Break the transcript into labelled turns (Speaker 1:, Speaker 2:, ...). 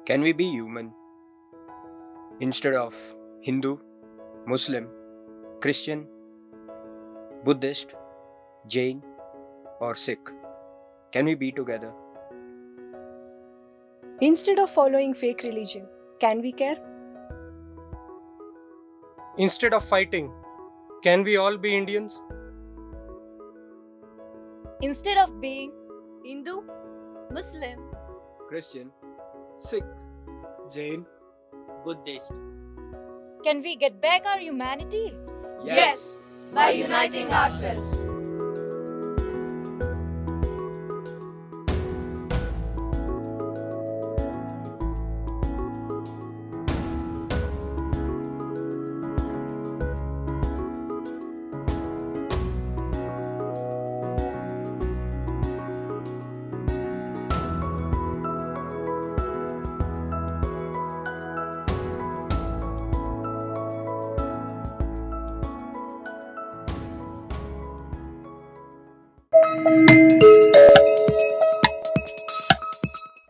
Speaker 1: Can we be human? Instead of Hindu, Muslim, Christian, Buddhist, Jain, or Sikh, can we be together?
Speaker 2: Instead of following fake religion, can we care?
Speaker 3: Instead of fighting, can we all be Indians?
Speaker 4: Instead of being Hindu,
Speaker 5: Muslim,
Speaker 1: Christian,
Speaker 3: Sikh, Jain, Buddhist.
Speaker 4: can we get back our humanity?
Speaker 5: yes, by uniting ourselves.